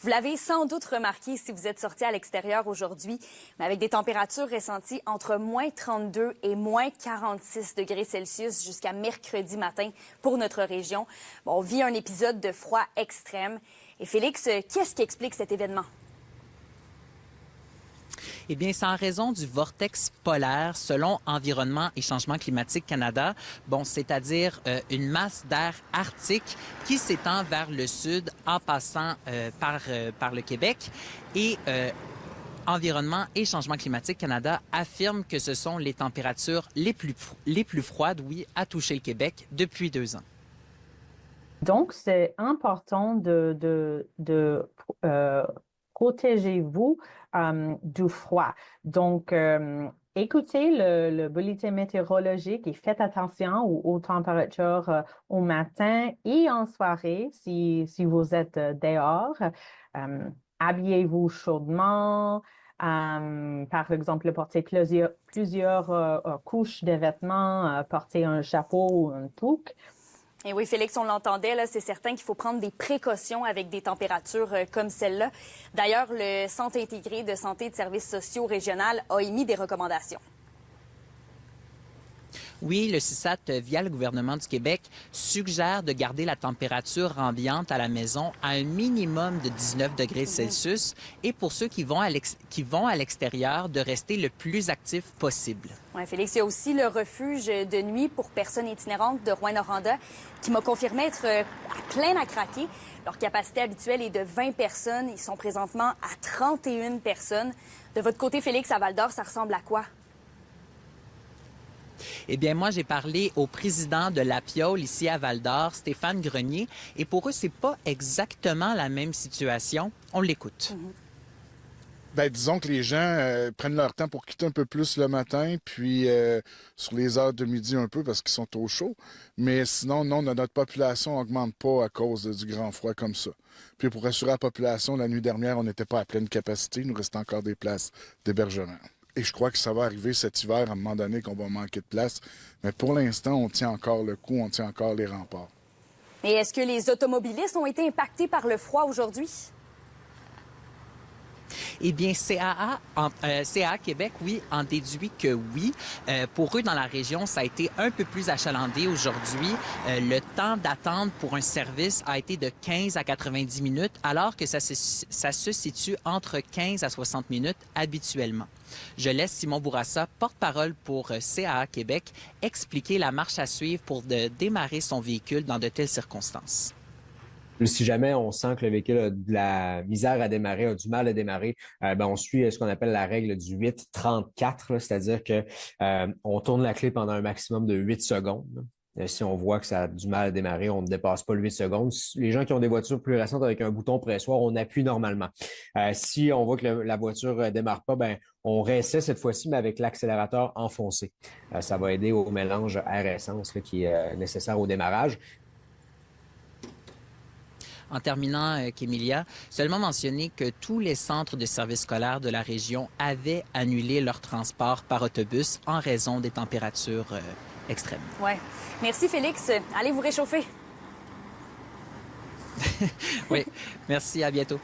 Vous l'avez sans doute remarqué si vous êtes sorti à l'extérieur aujourd'hui, mais avec des températures ressenties entre moins 32 et moins 46 degrés Celsius jusqu'à mercredi matin pour notre région. Bon, on vit un épisode de froid extrême. Et Félix, qu'est-ce qui explique cet événement? Eh bien, c'est en raison du vortex polaire, selon Environnement et Changement climatique Canada. Bon, c'est-à-dire une masse d'air arctique qui s'étend vers le sud en passant par le Québec. Et Environnement et Changement climatique Canada affirme que ce sont les températures les plus froides, oui, à toucher le Québec depuis 2 ans. Donc, c'est important de protéger vous du froid. Donc, écoutez le bulletin météorologique et faites attention aux températures au matin et en soirée si vous êtes dehors. Habillez-vous chaudement. Par exemple, portez plusieurs couches de vêtements, portez un chapeau ou un toque. Et oui, Félix, on l'entendait, là, c'est certain qu'il faut prendre des précautions avec des températures comme celle-là. D'ailleurs, le Centre intégré de santé et de services sociaux régional a émis des recommandations. Oui, le CISAT, via le gouvernement du Québec, suggère de garder la température ambiante à la maison à un minimum de 19 degrés Celsius et pour ceux qui vont à l'extérieur, de rester le plus actif possible. Oui, Félix, il y a aussi le refuge de nuit pour personnes itinérantes de Rouyn-Noranda qui m'a confirmé être plein à craquer. Leur capacité habituelle est de 20 personnes. Ils sont présentement à 31 personnes. De votre côté, Félix, à Val-d'Or, ça ressemble à quoi? Eh bien, moi, j'ai parlé au président de l'APIOL ici à Val-d'Or, Stéphane Grenier, et pour eux, c'est pas exactement la même situation. On l'écoute. Ben, disons que les gens prennent leur temps pour quitter un peu plus le matin, puis sur les heures de midi un peu parce qu'ils sont au chaud. Mais sinon, non, notre population n'augmente pas à cause du grand froid comme ça. Puis pour assurer la population, la nuit dernière, on n'était pas à pleine capacité. Il nous restait encore des places d'hébergement. Et je crois que ça va arriver cet hiver à un moment donné qu'on va manquer de place. Mais pour l'instant, on tient encore le coup, on tient encore les remparts. Et est-ce que les automobilistes ont été impactés par le froid aujourd'hui? Eh bien, CAA Québec, oui, en déduit que oui. Pour eux, dans la région, ça a été un peu plus achalandé aujourd'hui. Le temps d'attente pour un service a été de 15 à 90 minutes, alors que ça se situe entre 15 à 60 minutes habituellement. Je laisse Simon Bourassa, porte-parole pour CAA Québec, expliquer la marche à suivre pour démarrer son véhicule dans de telles circonstances. Si jamais on sent que le véhicule a de la misère à démarrer, a du mal à démarrer, on suit ce qu'on appelle la règle du 8-34, c'est-à-dire que on tourne la clé pendant un maximum de 8 secondes. Si on voit que ça a du mal à démarrer, on ne dépasse pas le 8 secondes. Les gens qui ont des voitures plus récentes avec un bouton pressoir, on appuie normalement. Si on voit que la voiture ne démarre pas, on réessaie cette fois-ci, mais avec l'accélérateur enfoncé. Ça va aider au mélange air-essence qui est nécessaire au démarrage. En terminant, Kémilia, seulement mentionner que tous les centres de services scolaires de la région avaient annulé leur transport par autobus en raison des températures extrêmes. Oui. Merci, Félix. Allez vous réchauffer. Oui, merci, à bientôt.